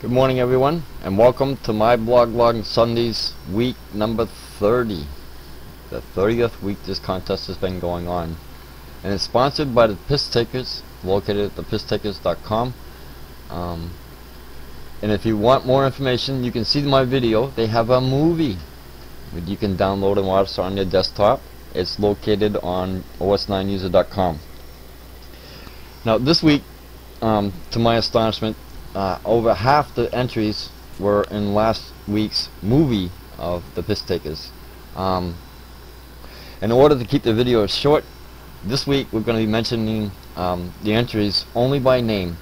Good morning, everyone, and welcome to MyBlogLog Sundays week number 30. The 30th week this contest has been going on, and it's sponsored by the Piss Takers, located at thePissTakers.com. And if you want more information, you can see my video. They have a movie that you can download and watch on your desktop. It's located on os9user.com. Now this week, to my astonishment, over half the entries were in last week's movie of the Piss Takers. In order to keep the video short, this week we're going to be mentioning the entries only by name.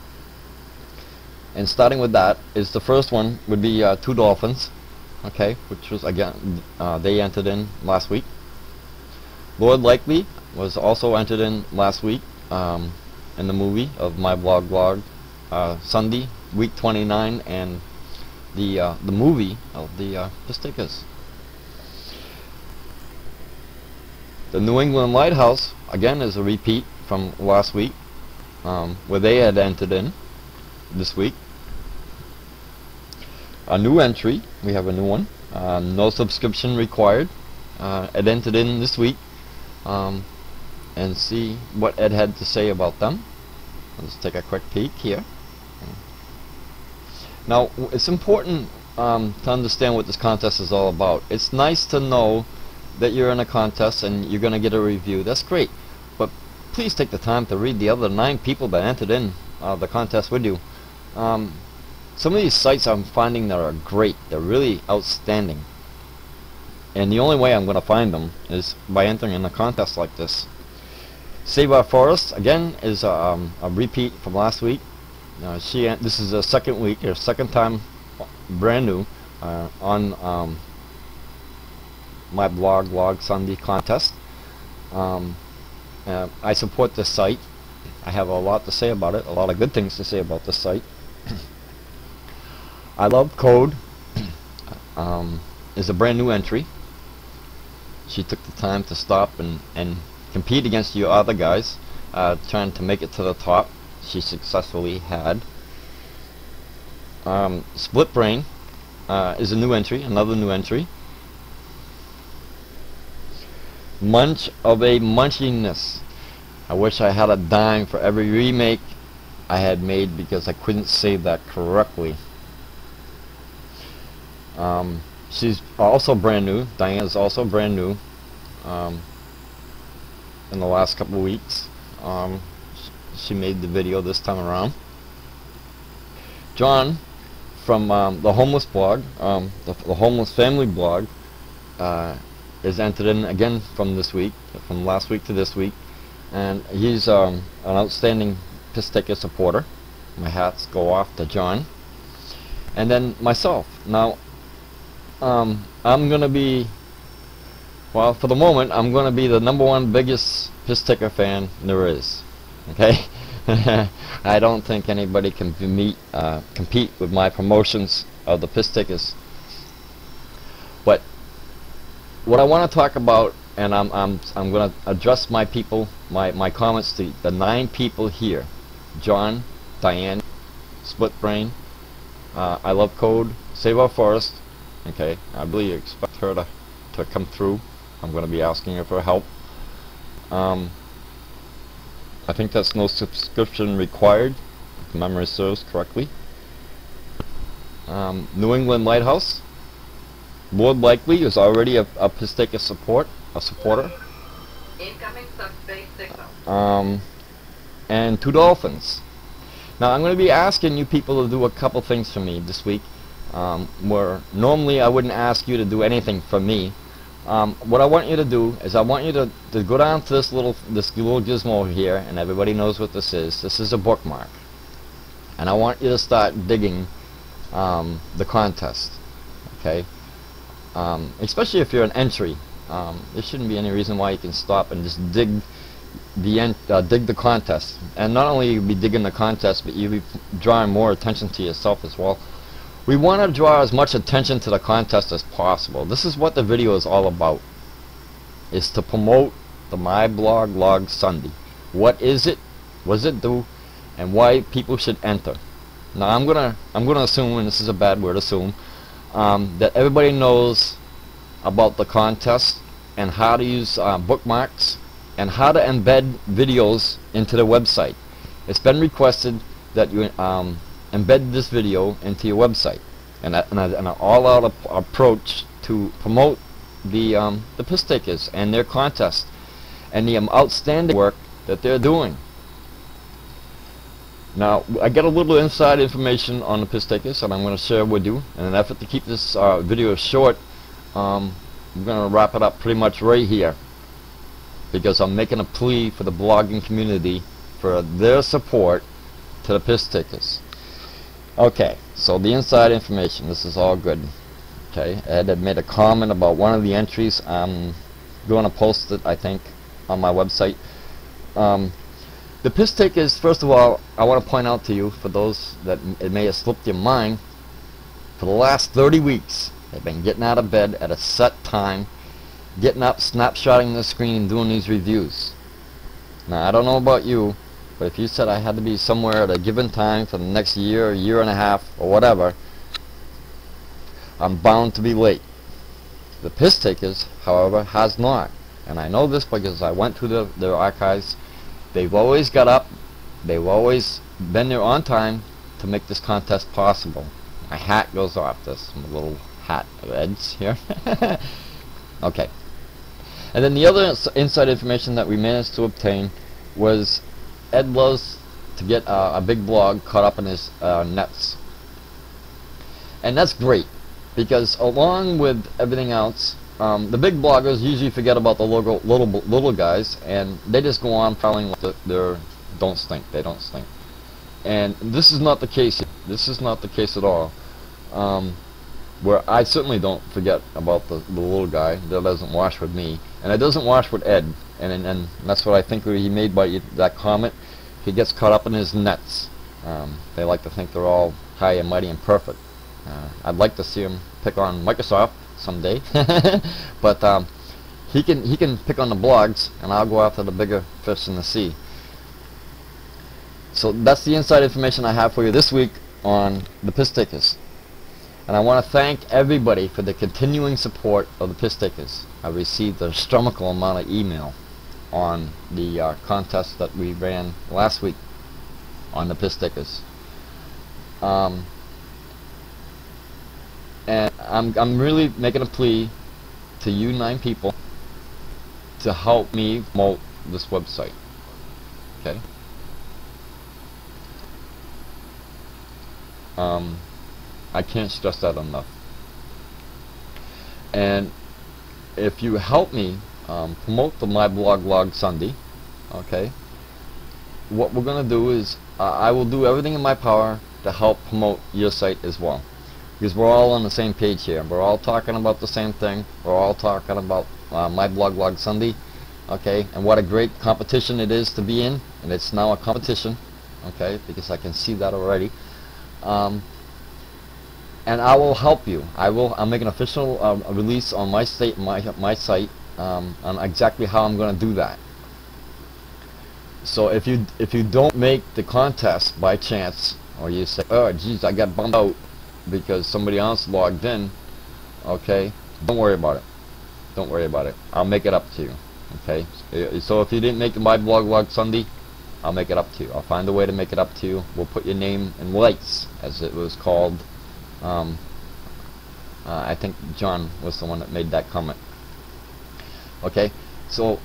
And starting with that is the first one would be Two Dolphins, okay, which was again they entered in last week. Lord Likely was also entered in last week in the movie of MyBlogLog Sunday, week 29, and the movie of the Piss Takers. The New England Lighthouse again is a repeat from last week, where they had entered in this week. A new entry, we have a new one, no subscription required. It entered in this week, and see what Ed had to say about them. Let's take a quick peek here. Now, it's important to understand what this contest is all about. It's nice to know that you're in a contest and you're going to get a review. That's great, but please take the time to read the other 9 people that entered in the contest with you. Some of these sites I'm finding that are great. They're really outstanding, and the only way I'm going to find them is by entering in a contest like this. Save Our Forest again is a repeat from last week. This is the second week, or second time, brand new on MyBlogLog Sunday contest. I support this site. I have a lot to say about it, a lot of good things to say about this site. I Love Code is a brand new entry. She took the time to stop and compete against you other guys, trying to make it to the top. She successfully had. Split Brain is a new entry, another new entry. Munch of a Munchiness. I wish I had a dime for every remake I had made because I couldn't say that correctly. She's also brand new. Diane is also brand new in the last couple of weeks. She made the video this time around. John from the Homeless blog, the Homeless Family blog, is entered in again from this week, from last week to this week, and he's an outstanding Piss Taker supporter. My hats go off to John. And then myself. Now, I'm gonna be, well, for the moment, I'm gonna be the #1 biggest Piss Taker fan there is. Okay, I don't think anybody can compete with my promotions of the Piss Takers. But what I want to talk about, and I'm going to address my people, my comments to the 9 people here: John, Diane, Split Brain, I Love Code, Save Our Forest. Okay, I really expect her to come through. I'm going to be asking her for help. I think that's no subscription required, if memory serves correctly. New England Lighthouse. Lord Likely is already a Piss Taker supporter. Incoming subspace signal. And Two Dolphins. Now I'm going to be asking you people to do a couple things for me this week, where normally I wouldn't ask you to do anything for me. What I want you to do is I want you to go down to this little gizmo here, and everybody knows what this is. This is a bookmark, and I want you to start digging the contest. Okay, especially if you're an entry, there shouldn't be any reason why you can stop and just dig the contest. And not only you'll be digging the contest, but you'll be drawing more attention to yourself as well. We want to draw as much attention to the contest as possible. This is what the video is all about, is to promote the MyBlogLog Sunday. What is it? What does it do? And why people should enter. Now I'm gonna assume, and this is a bad word, assume, that everybody knows about the contest and how to use bookmarks and how to embed videos into the website. It's been requested that you embed this video into your website, and an all-out approach to promote the piss takers and their contest and the outstanding work that they're doing. Now, I get a little inside information on the piss takers, and I'm going to share with you. In an effort to keep this video short, I'm going to wrap it up pretty much right here, because I'm making a plea for the blogging community for their support to the piss takers. Okay, so the inside information, this is all good. Okay, Ed had made a comment about one of the entries. I'm going to post it, I think, on my website. The piss takers, first of all, I want to point out to you, for those that it may have slipped your mind, for the last 30 weeks, they've been getting out of bed at a set time, getting up, snapshotting the screen, and doing these reviews. Now, I don't know about you, but if you said I had to be somewhere at a given time for the next year, year and a half, or whatever, I'm bound to be late. The piss takers, however, has not. And I know this because I went through their archives. They've always got up, they've always been there on time to make this contest possible. My hat goes off, this little hat of Ed's here. Okay. And then the other inside information that we managed to obtain was Ed loves to get a big blog caught up in his nets. And that's great, because along with everything else, the big bloggers usually forget about the little guys, and they just go on prowling like they don't stink. And this is not the case. This is not the case at all. Where I certainly don't forget about the little guy. That doesn't wash with me, and it doesn't wash with Ed. And that's what I think he made by that comment. He gets caught up in his nets. They like to think they're all high and mighty and perfect. I'd like to see him pick on Microsoft someday, but he can pick on the blogs, and I'll go after the bigger fish in the sea. So that's the inside information I have for you this week on the piss takers. And I want to thank everybody for the continuing support of the piss takers. I received a astronomical amount of email on the contest that we ran last week on the piss takers. And I'm really making a plea to you 9 people to help me promote this website. Okay? I can't stress that enough. And if you help me promote the MyBlogLog Sunday, okay, what we're going to do is I will do everything in my power to help promote your site as well. Because we're all on the same page here. We're all talking about the same thing. We're all talking about MyBlogLog Sunday, okay? And what a great competition it is to be in. And it's now a competition, okay? Because I can see that already. And I will help you. I'll make an official release on my site on exactly how I'm going to do that. So if you don't make the contest by chance, or you say, oh geez, I got bummed out because somebody else logged in, okay, don't worry about it. Don't worry about it. I'll make it up to you. Okay. So if you didn't make the MyBlogLog Sunday, I'll make it up to you. I'll find a way to make it up to you. We'll put your name in lights, as it was called. I think John was the one that made that comment. Okay, so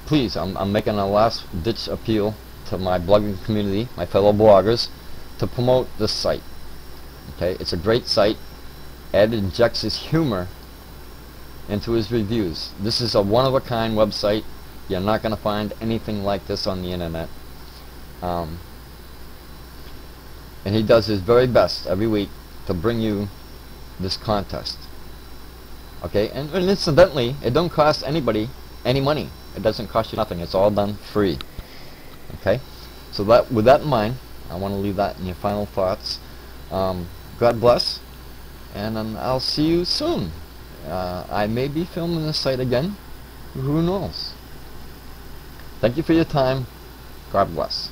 please, I'm making a last-ditch appeal to my blogging community, my fellow bloggers, to promote this site. Okay, it's a great site. Ed injects his humor into his reviews. This is a one-of-a-kind website. You're not going to find anything like this on the internet. And he does his very best every week to bring you this contest. Okay, and incidentally, it don't cost anybody any money. It doesn't cost you nothing. It's all done free. Okay, so that, with that in mind, I want to leave that in your final thoughts. God bless, and I'll see you soon. I may be filming this site again. Who knows? Thank you for your time. God bless.